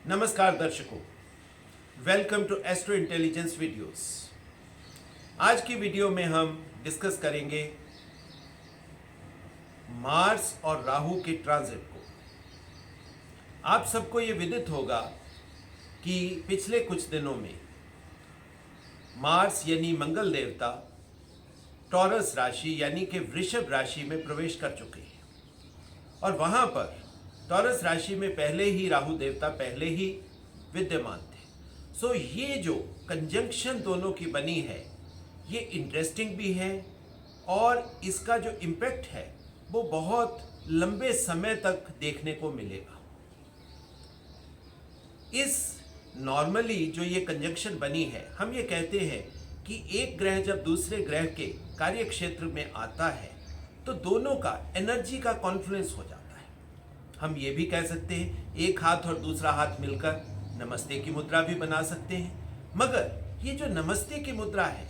नमस्कार दर्शकों, welcome to astro intelligence videos. आज की वीडियो में हम डिस्कस करेंगे मार्स और राहु के ट्रांजिट को। आप सबको ये विदित होगा कि पिछले कुछ दिनों में मार्स यानी मंगल देवता टॉरस राशि यानी कि वृषभ राशि में प्रवेश कर चुके हैं और वहां पर टॉरस राशि में पहले ही राहु देवता पहले ही विद्यमान थे। सो ये जो कंजंक्शन दोनों की बनी है ये इंटरेस्टिंग भी है और इसका जो इम्पैक्ट है वो बहुत लंबे समय तक देखने को मिलेगा। इस नॉर्मली जो ये कंजंक्शन बनी है, हम ये कहते हैं कि एक ग्रह जब दूसरे ग्रह के कार्य क्षेत्र में आता है तो दोनों का एनर्जी का कॉन्फ्लुएंस हो जाता है। हम ये भी कह सकते हैं एक हाथ और दूसरा हाथ मिलकर नमस्ते की मुद्रा भी बना सकते हैं, मगर ये जो नमस्ते की मुद्रा है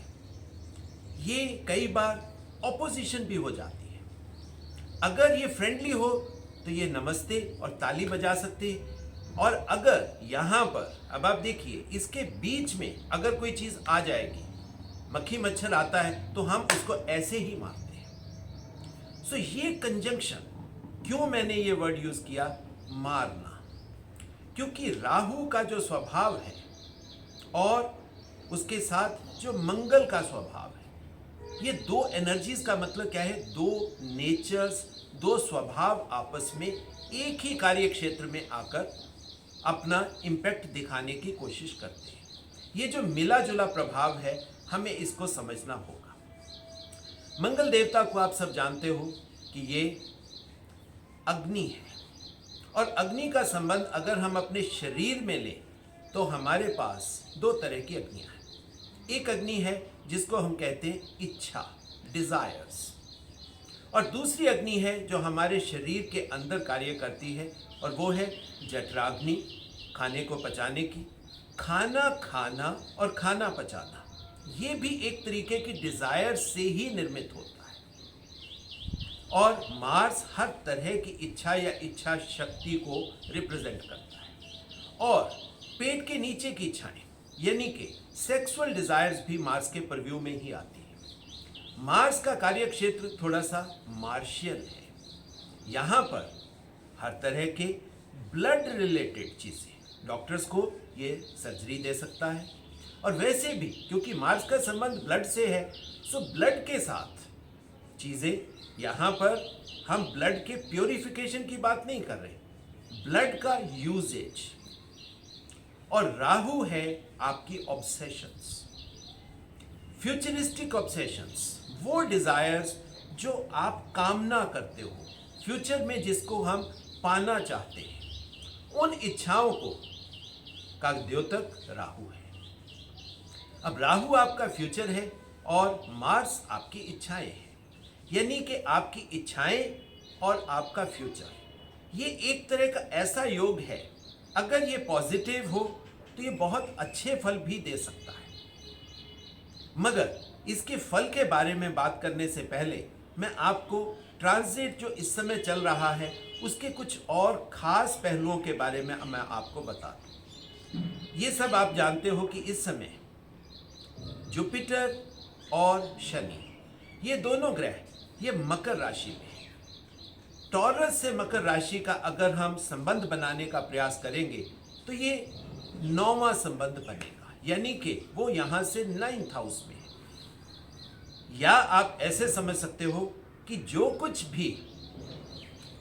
ये कई बार ऑपोजिशन भी हो जाती है। अगर ये फ्रेंडली हो तो ये नमस्ते और ताली बजा सकते हैं, और अगर यहाँ पर अब आप देखिए इसके बीच में अगर कोई चीज आ जाएगी, मक्खी मच्छर आता है तो हम उसको ऐसे ही मारते हैं। सो ये कंजंक्शन, क्यों मैंने ये वर्ड यूज किया मारना, क्योंकि राहु का जो स्वभाव है और उसके साथ जो मंगल का स्वभाव है, ये दो एनर्जीज का मतलब क्या है, दो नेचर्स, दो स्वभाव आपस में एक ही कार्य क्षेत्र में आकर अपना इम्पैक्ट दिखाने की कोशिश करते हैं। ये जो मिला जुला प्रभाव है हमें इसको समझना होगा। मंगल देवता को आप सब जानते हो कि ये अग्नि है, और अग्नि का संबंध अगर हम अपने शरीर में लें तो हमारे पास दो तरह की अग्नियां हैं। एक अग्नि है जिसको हम कहते हैं इच्छा, डिजायर्स, और दूसरी अग्नि है जो हमारे शरीर के अंदर कार्य करती है और वो है जठराग्नि, खाने को पचाने की। खाना खाना और खाना पचाना ये भी एक तरीके की डिजायर से ही निर्मित होता है। और मार्स हर तरह की इच्छा या इच्छा शक्ति को रिप्रेजेंट करता है, और पेट के नीचे की इच्छाएं यानी कि सेक्सुअल डिजायर्स भी मार्स के परव्यू में ही आती है। मार्स का कार्य क्षेत्र थोड़ा सा मार्शियल है। यहाँ पर हर तरह के ब्लड रिलेटेड चीजें, डॉक्टर्स को ये सर्जरी दे सकता है, और वैसे भी क्योंकि मार्स का संबंध ब्लड से है, सो ब्लड के साथ चीजें, यहाँ पर हम ब्लड के प्योरिफिकेशन की बात नहीं कर रहे, ब्लड का यूजेज। और राहु है आपकी ऑब्सेशंस, फ्यूचरिस्टिक ऑब्सेशंस, वो डिजायर्स जो आप कामना करते हो, फ्यूचर में जिसको हम पाना चाहते हैं, उन इच्छाओं को का द्योतक राहु है। अब राहु आपका फ्यूचर है और मार्स आपकी इच्छाएं हैं, यानी कि आपकी इच्छाएं और आपका फ्यूचर, ये एक तरह का ऐसा योग है, अगर ये पॉजिटिव हो तो ये बहुत अच्छे फल भी दे सकता है। मगर इसके फल के बारे में बात करने से पहले मैं आपको ट्रांजिट जो इस समय चल रहा है उसके कुछ और खास पहलुओं के बारे में मैं आपको बता दूं। ये सब आप जानते हो कि इस समय जुपिटर और शनि, ये दोनों ग्रह ये मकर राशि में है। टॉरस से मकर राशि का अगर हम संबंध बनाने का प्रयास करेंगे तो ये 9वां संबंध बनेगा, यानी कि वो यहां से 9th हाउस में है। या आप ऐसे समझ सकते हो कि जो कुछ भी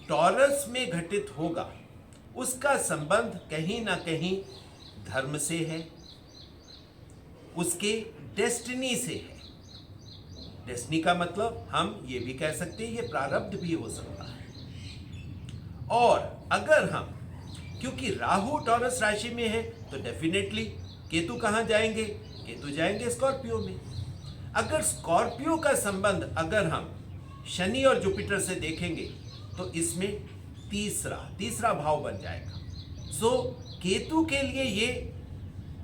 टॉरस में घटित होगा उसका संबंध कहीं ना कहीं धर्म से है, उसके डेस्टिनी से है। डेस्टिनी का मतलब हम ये भी कह सकते हैं ये प्रारब्ध भी हो सकता है। और अगर हम, क्योंकि राहु टॉरस राशि में है तो डेफिनेटली केतु कहाँ जाएंगे, केतु जाएंगे स्कॉर्पियो में। अगर स्कॉर्पियो का संबंध अगर हम शनि और जुपिटर से देखेंगे तो इसमें तीसरा भाव बन जाएगा। सो केतु के लिए ये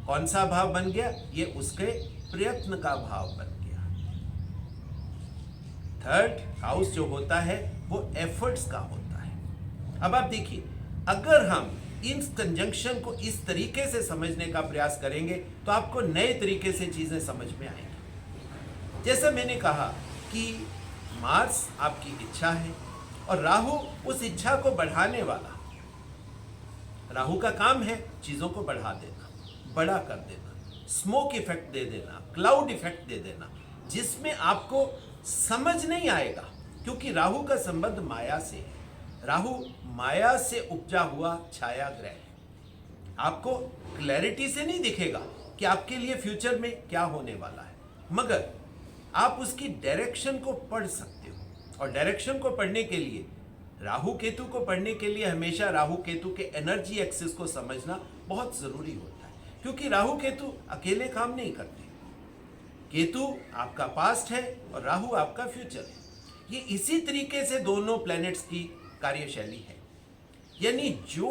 कौन सा भाव बन गया, ये उसके प्रयत्न का भाव बन गया। थर्ड हाउस जो होता है वो एफर्ट्स का होता है। अब आप देखिए, अगर हम इन कंजंक्शन को इस तरीके से समझने का प्रयास करेंगे तो आपको नए तरीके से चीज़ें समझ में आएंगी। जैसा मैंने कहा कि मार्स आपकी इच्छा है और राहु उस इच्छा को बढ़ाने वाला। राहु का काम है चीज़ों को बढ़ा देना, बड़ा कर देना, स्मोक इफेक्ट दे देना, क्लाउड इफेक्ट दे देना, जिसमें आपको समझ नहीं आएगा, क्योंकि राहु का संबंध माया से है। राहु माया से उपजा हुआ छाया ग्रह है। आपको क्लैरिटी से नहीं दिखेगा कि आपके लिए फ्यूचर में क्या होने वाला है, मगर आप उसकी डायरेक्शन को पढ़ सकते हो। और डायरेक्शन को पढ़ने के लिए, राहु केतु को पढ़ने के लिए हमेशा राहु केतु के एनर्जी एक्सिस को समझना बहुत जरूरी होता है, क्योंकि राहु केतु अकेले काम नहीं करते। केतु आपका पास्ट है और राहु आपका फ्यूचर है। ये इसी तरीके से दोनों प्लैनेट्स की कार्यशैली है। यानी जो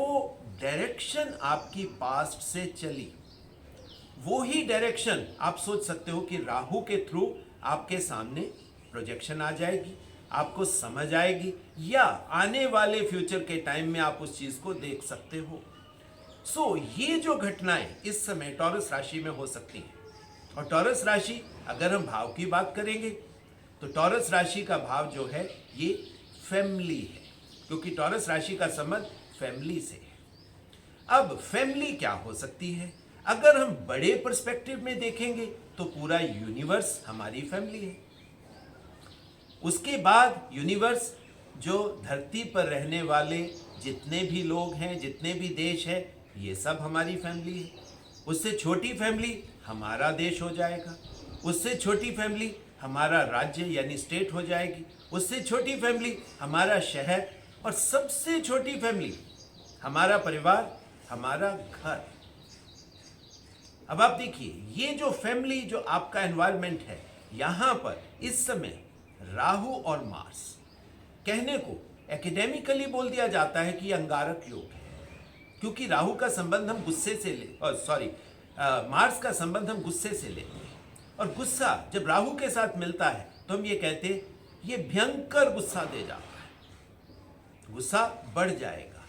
डायरेक्शन आपकी पास्ट से चली, वो ही डायरेक्शन आप सोच सकते हो कि राहु के थ्रू आपके सामने प्रोजेक्शन आ जाएगी, आपको समझ आएगी, या आने वाले फ्यूचर के टाइम में आप उस चीज को देख सकते हो। ये जो घटनाएं इस समय टॉरस राशि में हो सकती हैं। और टॉरस राशि, अगर हम भाव की बात करेंगे तो टॉरस राशि का भाव जो है ये फैमिली है, क्योंकि टॉरस राशि का संबंध फैमिली से है। अब फैमिली क्या हो सकती है? अगर हम बड़े पर्सपेक्टिव में देखेंगे तो पूरा यूनिवर्स हमारी फैमिली है। उसके बाद यूनिवर्स, जो धरती पर रहने वाले जितने भी लोग हैं, जितने भी देश हैं, ये सब हमारी फैमिली है। उससे छोटी फैमिली हमारा देश हो जाएगा, उससे छोटी फैमिली हमारा राज्य यानी स्टेट हो जाएगी, उससे छोटी फैमिली हमारा शहर, और सबसे छोटी फैमिली हमारा परिवार, हमारा घर। अब आप देखिए, ये जो फैमिली, जो आपका एनवायरनमेंट है, यहां पर इस समय राहु और मार्स, कहने को एकेडेमिकली बोल दिया जाता है कि अंगारक योग है, क्योंकि राहु का संबंध हम गुस्से से मार्स का संबंध हम गुस्से से लेते हैं। और गुस्सा जब राहु के साथ मिलता है तो हम ये कहते हैं ये भयंकर गुस्सा दे जाता है, गुस्सा बढ़ जाएगा,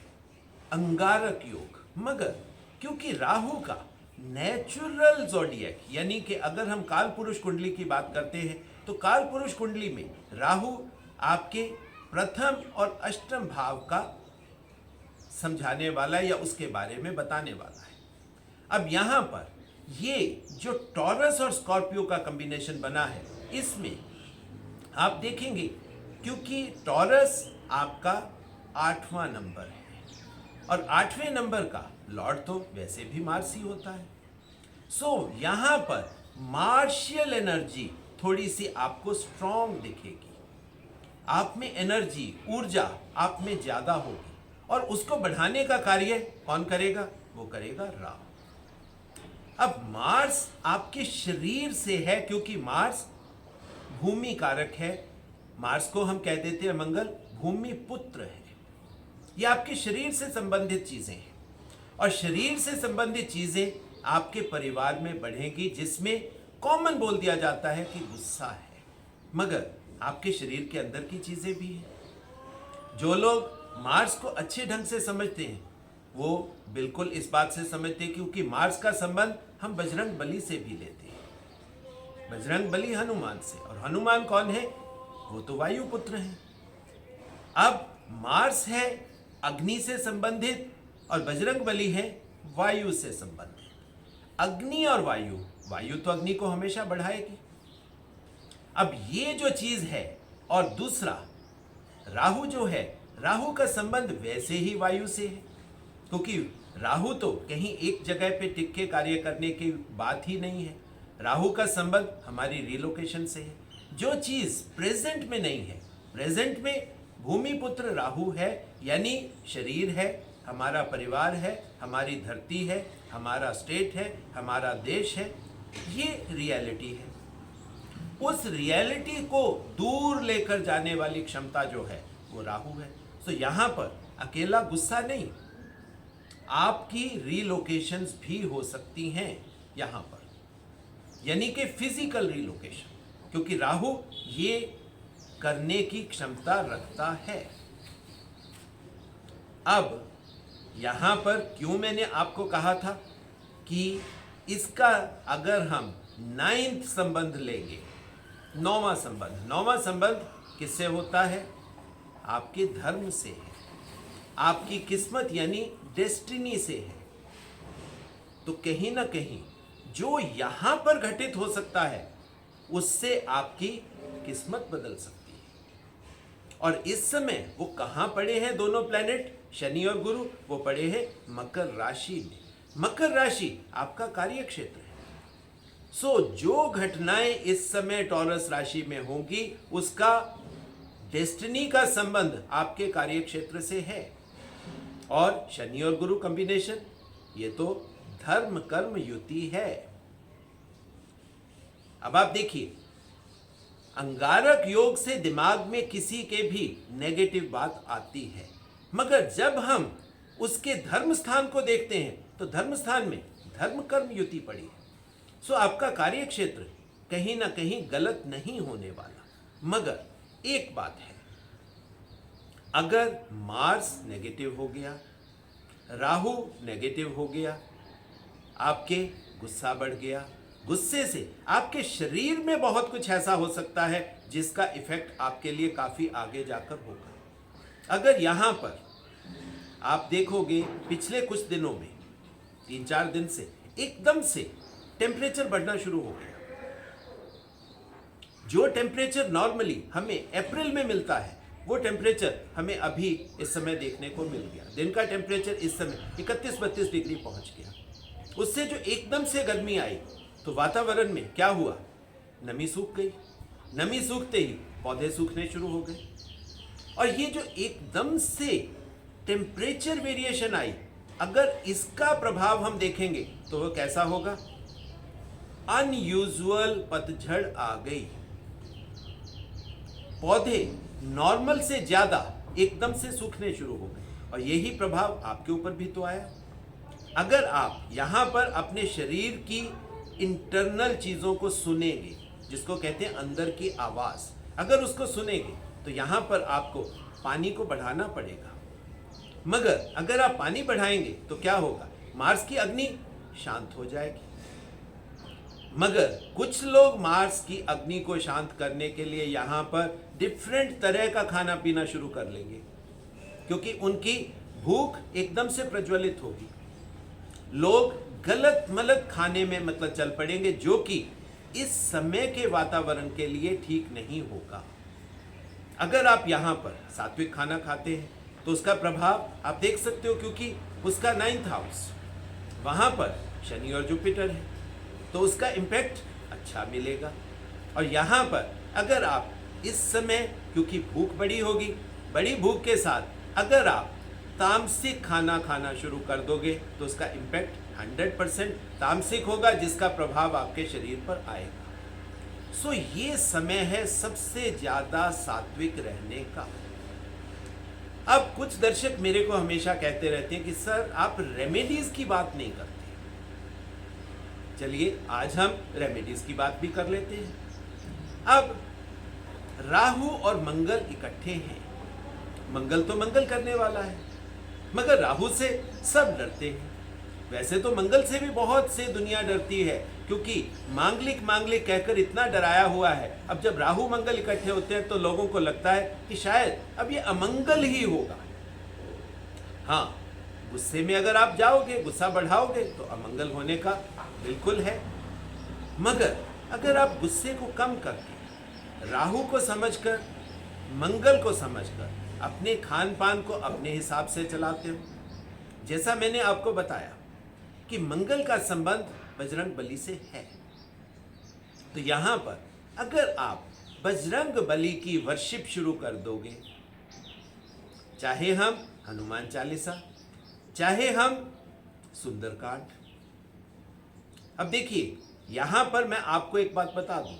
अंगारक योग। मगर क्योंकि राहु का नेचुरल ज़ोडिएक, यानी कि अगर हम काल पुरुष कुंडली की बात करते हैं तो काल पुरुष कुंडली में राहु आपके प्रथम और अष्टम भाव का समझाने वाला या उसके बारे में बताने वाला है। अब यहां पर ये जो टॉरस और स्कॉर्पियो का कॉम्बिनेशन बना है, इसमें आप देखेंगे, क्योंकि टॉरस आपका 8वां नंबर है और 8वें नंबर का लॉर्ड तो वैसे भी मार्स ही होता है। यहां पर मार्शियल एनर्जी थोड़ी सी आपको स्ट्रॉन्ग दिखेगी, आप में एनर्जी, ऊर्जा आप में ज्यादा होगी, और उसको बढ़ाने का कार्य कौन करेगा? वो करेगा राहु। अब मार्स आपके शरीर से है, क्योंकि मार्स भूमि कारक है। मार्स को हम कह देते हैं मंगल भूमि पुत्र है। ये आपके शरीर से संबंधित चीजें हैं, और शरीर से संबंधित चीजें आपके परिवार में बढ़ेंगी, जिसमें कॉमन बोल दिया जाता है कि गुस्सा है, मगर आपके शरीर के अंदर की चीजें भी हैं। जो लोग मार्स को अच्छे ढंग से समझते हैं वो बिल्कुल इस बात से समझते हैं, क्योंकि मार्स का संबंध हम बजरंग बली से भी लेते हैं। बजरंग बली हनुमान से, और हनुमान कौन है? वो तो वायु पुत्र हैं। अब मार्स है अग्नि से संबंधित और बजरंग बली है वायु से संबंधित। अग्नि और वायु, वायु तो अग्नि को हमेशा बढ़ाएगी। अब ये जो चीज है, और दूसरा राहु जो है, राहु का संबंध वैसे ही वायु से है, क्योंकि राहु तो कहीं एक जगह पे टिक के कार्य करने की बात ही नहीं है। राहु का संबंध हमारी रिलोकेशन से है। जो चीज प्रेजेंट में नहीं है, प्रेजेंट में भूमि पुत्र राहु है, यानी शरीर है, हमारा परिवार है, हमारी धरती है, हमारा स्टेट है, हमारा देश है, ये रियलिटी है। उस रियलिटी को दूर लेकर जाने वाली क्षमता जो है वो राहु है। यहां पर अकेला गुस्सा नहीं, आपकी रीलोकेशंस भी हो सकती हैं यहां पर, यानी कि फिजिकल रीलोकेशन, क्योंकि राहु ये करने की क्षमता रखता है। अब यहाँ पर क्यों मैंने आपको कहा था कि इसका अगर हम 9th संबंध लेंगे, 9वां संबंध किससे होता है? आपके धर्म से है, आपकी किस्मत यानी डेस्टिनी से है। तो कहीं ना कहीं जो यहां पर घटित हो सकता है उससे आपकी किस्मत बदल सकती है। और इस समय वो कहां पड़े हैं दोनों प्लैनेट, शनि और गुरु? वो पड़े हैं मकर राशि में। मकर राशि आपका कार्य क्षेत्र है। सो जो घटनाएं इस समय टॉरस राशि में होंगी उसका डेस्टिनी का संबंध आपके कार्य क्षेत्र से है। और शनि और गुरु कॉम्बिनेशन, ये तो धर्म कर्म युति है। अब आप देखिए, अंगारक योग से दिमाग में किसी के भी नेगेटिव बात आती है, मगर जब हम उसके धर्म स्थान को देखते हैं तो धर्म स्थान में धर्म कर्म युति पड़ी है। सो आपका कार्य क्षेत्र कहीं ना कहीं गलत नहीं होने वाला। मगर एक बात है, अगर मार्स नेगेटिव हो गया, राहु नेगेटिव हो गया, आपके गुस्सा बढ़ गया, गुस्से से आपके शरीर में बहुत कुछ ऐसा हो सकता है जिसका इफेक्ट आपके लिए काफी आगे जाकर होगा। अगर यहां पर आप देखोगे पिछले कुछ दिनों में 3-4 दिन से एकदम से टेम्परेचर बढ़ना शुरू हो गया। जो टेम्परेचर नॉर्मली हमें अप्रैल में मिलता है वो टेम्परेचर हमें अभी इस समय देखने को मिल गया। दिन का टेम्परेचर इस समय 31-32 डिग्री पहुंच गया। उससे जो एकदम से गर्मी आई तो वातावरण में क्या हुआ? नमी सूख गई। नमी सूखते ही पौधे सूखने शुरू हो गए। और ये जो एकदम से टेम्परेचर वेरिएशन आई, अगर इसका प्रभाव हम देखेंगे तो वो कैसा होगा? अनयूजुअल पतझड़ आ गई। पौधे नॉर्मल से ज्यादा एकदम से सूखने शुरू हो गए। और यही प्रभाव आपके ऊपर भी तो आया। अगर आप यहां पर अपने शरीर की इंटरनल चीजों को सुनेंगे, जिसको कहते हैं अंदर की आवाज, अगर उसको सुनेंगे तो यहां पर आपको पानी को बढ़ाना पड़ेगा। मगर अगर आप पानी बढ़ाएंगे तो क्या होगा? मार्स की अग्नि शांत हो जाएगी। मगर कुछ लोग मार्स की अग्नि को शांत करने के लिए यहां पर डिफरेंट तरह का खाना पीना शुरू कर लेंगे, क्योंकि उनकी भूख एकदम से प्रज्वलित होगी। लोग गलत मलत खाने में मतलब चल पड़ेंगे, जो कि इस समय के वातावरण के लिए ठीक नहीं होगा। अगर आप यहां पर सात्विक खाना खाते हैं तो उसका प्रभाव आप देख सकते हो, क्योंकि उसका 9th हाउस वहां पर शनि और जुपिटर है, तो उसका इम्पैक्ट अच्छा मिलेगा। और यहां पर अगर आप इस समय, क्योंकि भूख बड़ी होगी, बड़ी भूख के साथ अगर आप तामसिक खाना खाना शुरू कर दोगे तो उसका इम्पैक्ट 100% तामसिक होगा, जिसका प्रभाव आपके शरीर पर आएगा। सो ये समय है सबसे ज्यादा सात्विक रहने का। अब कुछ दर्शक मेरे को हमेशा कहते रहते हैं कि सर आप रेमेडीज की बात नहीं करते। चलिए आज हम रेमेडीज की बात भी कर लेते हैं। अब राहु और मंगल इकट्ठे हैं। मंगल तो मंगल करने वाला है, मगर राहु से सब डरते हैं। वैसे तो मंगल से भी बहुत से दुनिया डरती है, क्योंकि मांगलिक मांगलिक कहकर इतना डराया हुआ है। अब जब राहु मंगल इकट्ठे होते हैं तो लोगों को लगता है कि शायद अब ये अमंगल ही होगा। हाँ, गुस्से में अगर आप जाओगे, गुस्सा बढ़ाओगे तो अमंगल होने का बिल्कुल है। मगर अगर आप गुस्से को कम करके राहु को समझकर, मंगल को समझकर अपने खान पान को अपने हिसाब से चलाते हो, जैसा मैंने आपको बताया कि मंगल का संबंध बजरंग बली से है, तो यहां पर अगर आप बजरंग बली की वर्शिप शुरू कर दोगे, चाहे हम हनुमान चालीसा, चाहे हम सुंदरकांड। अब देखिए यहां पर मैं आपको एक बात बता दूं,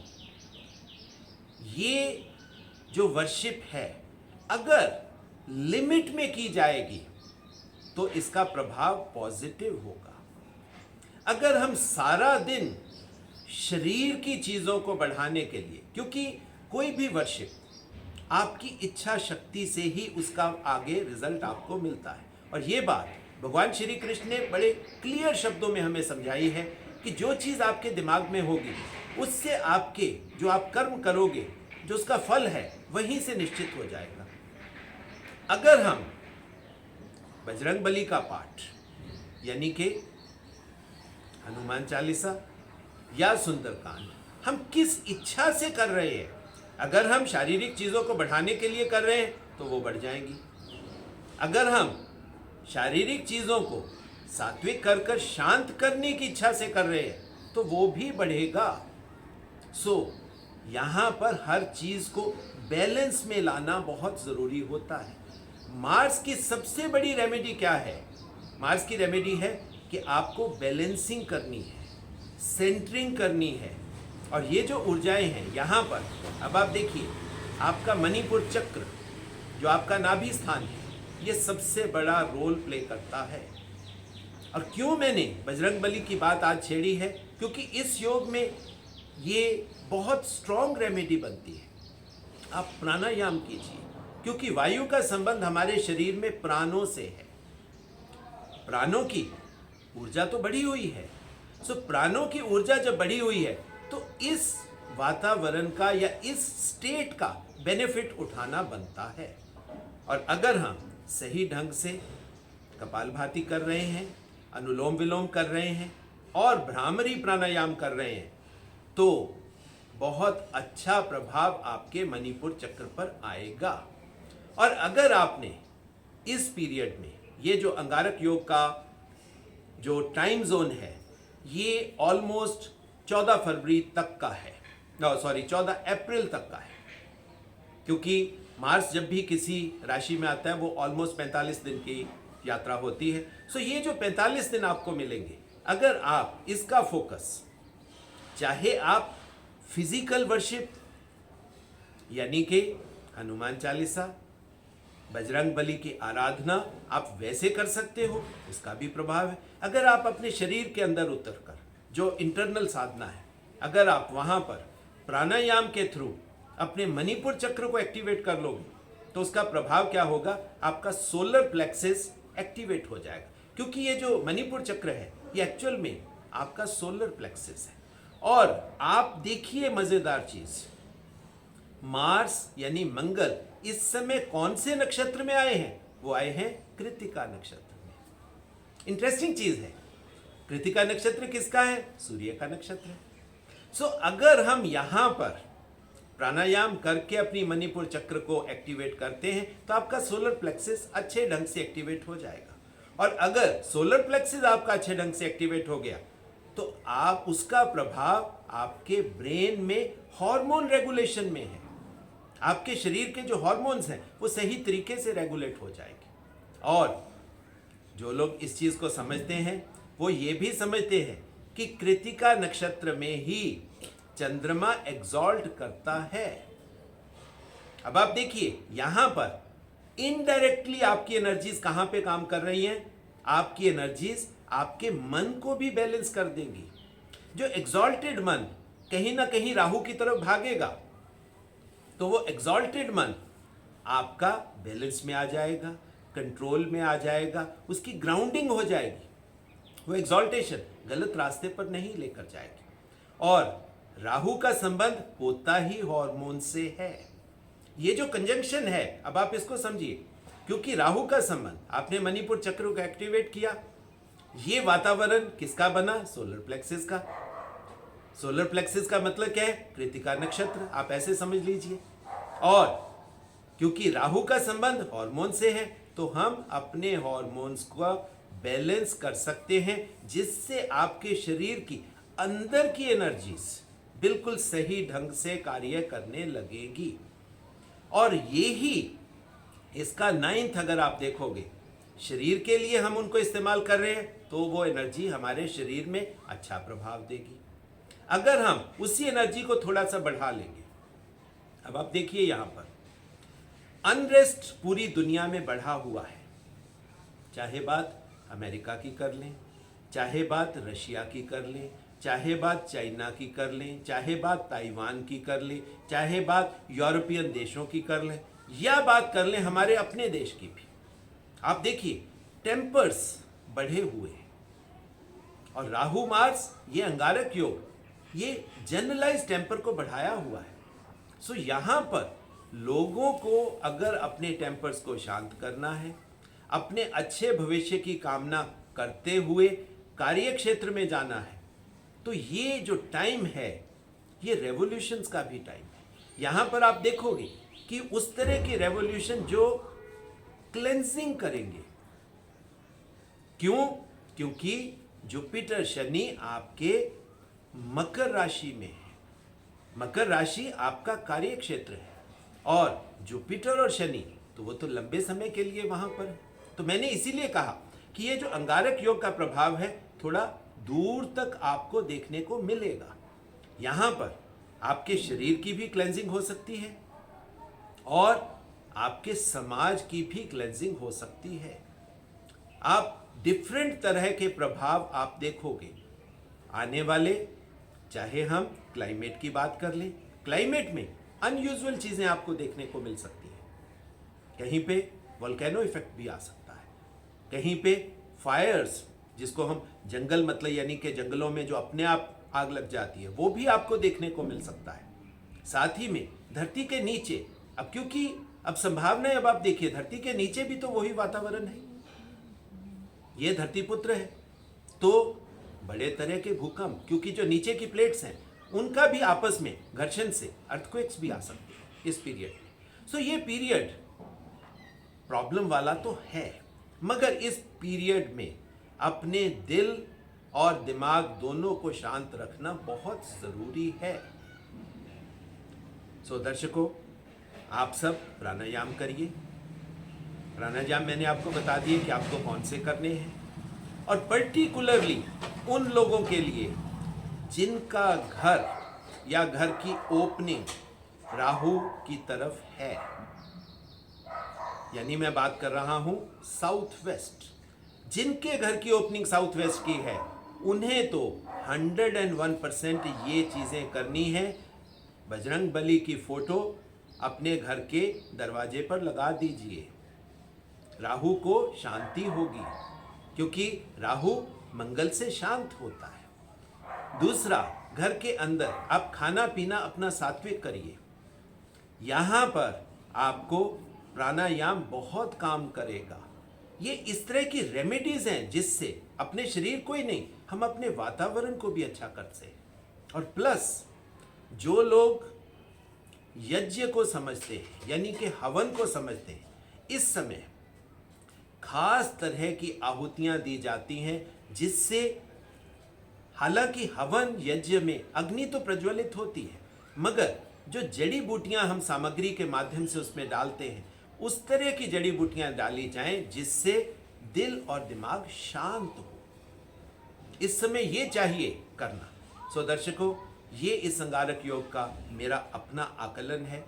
ये जो वर्शिप है अगर लिमिट में की जाएगी तो इसका प्रभाव पॉजिटिव होगा। अगर हम सारा दिन शरीर की चीजों को बढ़ाने के लिए, क्योंकि कोई भी वर्शिप आपकी इच्छा शक्ति से ही उसका आगे रिजल्ट आपको मिलता है, और ये बात भगवान श्री कृष्ण ने बड़े क्लियर शब्दों में हमें समझाई है कि जो चीज़ आपके दिमाग में होगी उससे आपके जो आप कर्म करोगे, जो उसका फल है, वहीं से निश्चित हो जाएगा। अगर हम बजरंग बली का पाठ यानी कि हनुमान चालीसा या सुंदरकांड हम किस इच्छा से कर रहे हैं, अगर हम शारीरिक चीज़ों को बढ़ाने के लिए कर रहे हैं तो वो बढ़ जाएंगी। अगर हम शारीरिक चीज़ों को सात्विक कर कर शांत करने की इच्छा से कर रहे हैं तो वो भी बढ़ेगा। यहाँ पर हर चीज़ को बैलेंस में लाना बहुत ज़रूरी होता है। मार्स की सबसे बड़ी रेमेडी क्या है? मार्स की रेमेडी है कि आपको बैलेंसिंग करनी है, सेंटरिंग करनी है। और ये जो ऊर्जाएं हैं यहाँ पर, अब आप देखिए, आपका मणिपुर चक्र जो आपका नाभि स्थान है, ये सबसे बड़ा रोल प्ले करता है। और क्यों मैंने बजरंग बली की बात आज छेड़ी है? क्योंकि इस योग में ये बहुत स्ट्रॉन्ग रेमेडी बनती है। आप प्राणायाम कीजिए, क्योंकि वायु का संबंध हमारे शरीर में प्राणों से है। प्राणों की ऊर्जा तो बढ़ी हुई है। प्राणों की ऊर्जा जब बढ़ी हुई है तो इस वातावरण का या इस स्टेट का बेनिफिट उठाना बनता है। और अगर हम सही ढंग से कपालभाति कर रहे हैं, अनुलोम विलोम कर रहे हैं और भ्रामरी प्राणायाम कर रहे हैं तो बहुत अच्छा प्रभाव आपके मणिपुर चक्र पर आएगा। और अगर आपने इस पीरियड में ये जो अंगारक योग का जो टाइम जोन है ये ऑलमोस्ट 14 फरवरी तक का है, 14 अप्रैल तक का है, क्योंकि मार्स जब भी किसी राशि में आता है वो ऑलमोस्ट 45 दिन की यात्रा होती है। ये जो 45 दिन आपको मिलेंगे, अगर आप इसका फोकस, चाहे आप फिजिकल वर्शिप यानी कि हनुमान चालीसा, बजरंग बली की आराधना आप वैसे कर सकते हो, उसका भी प्रभाव है। अगर आप अपने शरीर के अंदर उतरकर जो इंटरनल साधना है, अगर आप वहाँ पर प्राणायाम के थ्रू अपने मणिपुर चक्र को एक्टिवेट कर लोगे तो उसका प्रभाव क्या होगा? आपका सोलर प्लेक्सिस एक्टिवेट हो जाएगा। क्योंकि ये जो मणिपुर चक्र है ये एक्चुअल में आपका सोलर प्लेक्सिस है। और आप देखिए मजेदार चीज, मार्स यानी मंगल इस समय कौन से नक्षत्र में आए हैं? वो आए हैं कृत्तिका नक्षत्र में। इंटरेस्टिंग चीज है, कृत्तिका नक्षत्र किसका है? सूर्य का नक्षत्र है। अगर हम यहां पर प्राणायाम करके अपनी मणिपुर चक्र को एक्टिवेट करते हैं तो आपका सोलर प्लेक्सिस अच्छे ढंग से एक्टिवेट हो जाएगा। और अगर सोलर प्लेक्सिस आपका अच्छे ढंग से एक्टिवेट हो गया तो आप उसका प्रभाव आपके ब्रेन में हार्मोन रेगुलेशन में है। आपके शरीर के जो हार्मोन्स हैं वो सही तरीके से रेगुलेट हो जाएंगे। और जो लोग इस चीज को समझते हैं वो ये भी समझते हैं कि कृत्तिका नक्षत्र में ही चंद्रमा एग्जॉल्ट करता है। अब आप देखिए यहां पर इनडायरेक्टली आपकी एनर्जीज कहां पे काम कर रही हैं? आपकी एनर्जीज आपके मन को भी बैलेंस कर देंगी। जो एग्जॉल्टेड मन कहीं ना कहीं राहु की तरफ भागेगा तो वो एग्जॉल्टेड मन आपका बैलेंस में आ जाएगा, कंट्रोल में आ जाएगा, उसकी ग्राउंडिंग हो जाएगी। वो एग्जॉल्टेशन गलत रास्ते पर नहीं लेकर जाएगी। और राहु का संबंध होता ही हार्मोन से है। ये जो कंजंक्शन है, अब आप इसको समझिए, क्योंकि राहु का संबंध, आपने मणिपुर चक्र को एक्टिवेट किया, ये वातावरण किसका बना? सोलर प्लेक्सिस का। सोलर प्लेक्सिस का मतलब क्या है? कृत्तिका नक्षत्र, आप ऐसे समझ लीजिए। और क्योंकि राहु का संबंध हार्मोन से है तो हम अपने हार्मोन्स को बैलेंस कर सकते हैं, जिससे आपके शरीर की अंदर की एनर्जीज बिल्कुल सही ढंग से कार्य करने लगेगी। और ये ही इसका 9th अगर आप देखोगे, शरीर के लिए हम उनको इस्तेमाल कर रहे हैं तो वो एनर्जी हमारे शरीर में अच्छा प्रभाव देगी। अगर हम उसी एनर्जी को थोड़ा सा बढ़ा लेंगे, अब आप देखिए यहां पर अनरेस्ट पूरी दुनिया में बढ़ा हुआ है। चाहे बात अमेरिका की कर लें, चाहे बात रशिया की कर लें, चाहे बात चाइना की कर लें, चाहे बात ताइवान की कर लें, चाहे बात यूरोपियन देशों की कर लें, या बात कर लें हमारे अपने देश की भी। आप देखिए टेम्पर्स बढ़े हुए हैं। और राहु मार्स ये अंगारक योग ये जनरलाइज टेम्पर को बढ़ाया हुआ है। सो यहां पर लोगों को अगर अपने टेम्पर्स को शांत करना है, अपने अच्छे भविष्य की कामना करते हुए कार्य क्षेत्र में जाना है, तो ये जो टाइम है ये रेवोल्यूशंस का भी टाइम है। यहां पर आप देखोगे कि उस तरह की रेवोल्यूशन जो क्लेंजिंग करेंगे। क्यों? क्योंकि जुपिटर शनि आपके मकर राशि में है। मकर राशि आपका कार्य क्षेत्र है और जुपिटर और शनि तो वो तो लंबे समय के लिए वहां पर है। तो मैंने इसीलिए कहा कि ये जो अंगारक योग का प्रभाव है थोड़ा दूर तक आपको देखने को मिलेगा। यहां पर आपके शरीर की भी क्लेंजिंग हो सकती है और आपके समाज की भी क्लेंजिंग हो सकती है। आप डिफरेंट तरह के प्रभाव आप देखोगे आने वाले। चाहे हम क्लाइमेट की बात कर लें, क्लाइमेट में अनयूजुअल चीजें आपको देखने को मिल सकती है। कहीं पे वोल्केनो इफेक्ट भी आ सकता है, कहीं पे फायर्स, जिसको हम जंगल मतलब यानी कि जंगलों में जो अपने आप आग लग जाती है, वो भी आपको देखने को मिल सकता है। साथ ही में धरती के नीचे, अब क्योंकि अब संभावना है, अब आप देखिए धरती के नीचे भी तो वही वातावरण है, ये धरती पुत्र है, तो बड़े तरह के भूकंप, क्योंकि जो नीचे की प्लेट्स हैं उनका भी आपस में घर्षण से अर्थक्वेक्स भी आ सकते हैं इस पीरियड में। सो ये पीरियड प्रॉब्लम वाला तो है, मगर इस पीरियड में अपने दिल और दिमाग दोनों को शांत रखना बहुत जरूरी है। सो दर्शकों, आप सब प्राणायाम करिए। प्राणायाम मैंने आपको बता दिए कि आपको कौन से करने हैं, और पर्टिकुलरली उन लोगों के लिए जिनका घर या घर की ओपनिंग राहु की तरफ है, यानी मैं बात कर रहा हूं साउथ वेस्ट, जिनके घर की ओपनिंग साउथ वेस्ट की है, उन्हें तो 101% ये चीजें करनी है। बजरंग बली की फोटो अपने घर के दरवाजे पर लगा दीजिए, राहु को शांति होगी, क्योंकि राहु मंगल से शांत होता है। दूसरा, घर के अंदर आप खाना पीना अपना सात्विक करिए। यहां पर आपको प्राणायाम बहुत काम करेगा। ये इस तरह की रेमेडीज हैं जिससे अपने शरीर को ही नहीं, हम अपने वातावरण को भी अच्छा कर सकते हैं। और प्लस जो लोग यज्ञ को समझते हैं, यानी कि हवन को समझते हैं, इस समय खास तरह की आहुतियां दी जाती हैं, जिससे हालांकि हवन यज्ञ में अग्नि तो प्रज्वलित होती है, मगर जो जड़ी बूटियां हम सामग्री के माध्यम से उसमें डालते हैं, उस तरह की जड़ी बूटियां डाली जाएं जिससे दिल और दिमाग शांत हो। इस समय ये चाहिए करना। सो दर्शकों, ये इस अंगारक योग का मेरा अपना आकलन है,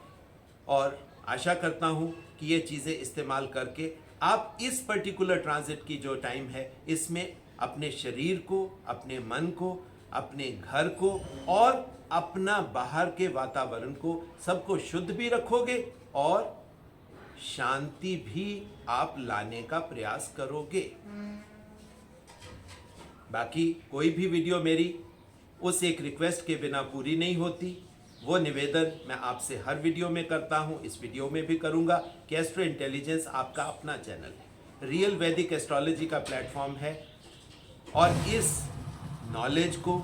और आशा करता हूं कि ये चीज़ें इस्तेमाल करके आप इस पर्टिकुलर ट्रांजिट की जो टाइम है, इसमें अपने शरीर को, अपने मन को, अपने घर को और अपना बाहर के वातावरण को सबको शुद्ध भी रखोगे और शांति भी आप लाने का प्रयास करोगे। बाकी कोई भी वीडियो मेरी उस एक रिक्वेस्ट के बिना पूरी नहीं होती। वो निवेदन मैं आपसे हर वीडियो में करता हूँ, इस वीडियो में भी करूँगा कि एस्ट्रो इंटेलिजेंस आपका अपना चैनल है, रियल वैदिक एस्ट्रोलॉजी का प्लेटफॉर्म है, और इस नॉलेज को,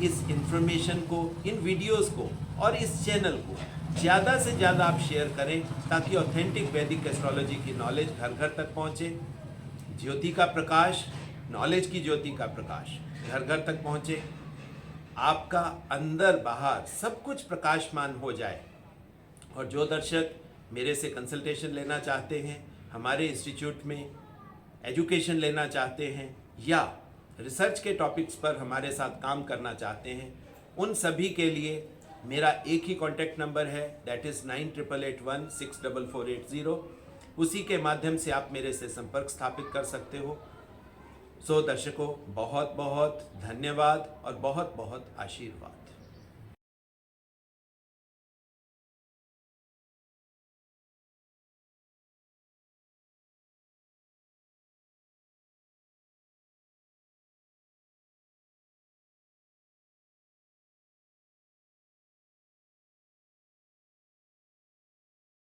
इस इंफॉर्मेशन को, इन वीडियोस को और इस चैनल को ज़्यादा से ज़्यादा आप शेयर करें, ताकि ऑथेंटिक वैदिक एस्ट्रोलॉजी की नॉलेज घर घर तक पहुँचे। ज्योति का प्रकाश, नॉलेज की ज्योति का प्रकाश घर घर तक पहुँचे, आपका अंदर बाहर सब कुछ प्रकाशमान हो जाए। और जो दर्शक मेरे से कंसल्टेशन लेना चाहते हैं, हमारे इंस्टीट्यूट में एजुकेशन लेना चाहते हैं, या रिसर्च के टॉपिक्स पर हमारे साथ काम करना चाहते हैं, उन सभी के लिए मेरा एक ही कॉन्टैक्ट नंबर है, दैट इज़ 9888164480। उसी के माध्यम से आप मेरे से संपर्क स्थापित कर सकते हो। सो दर्शकों, बहुत बहुत धन्यवाद और बहुत बहुत आशीर्वाद।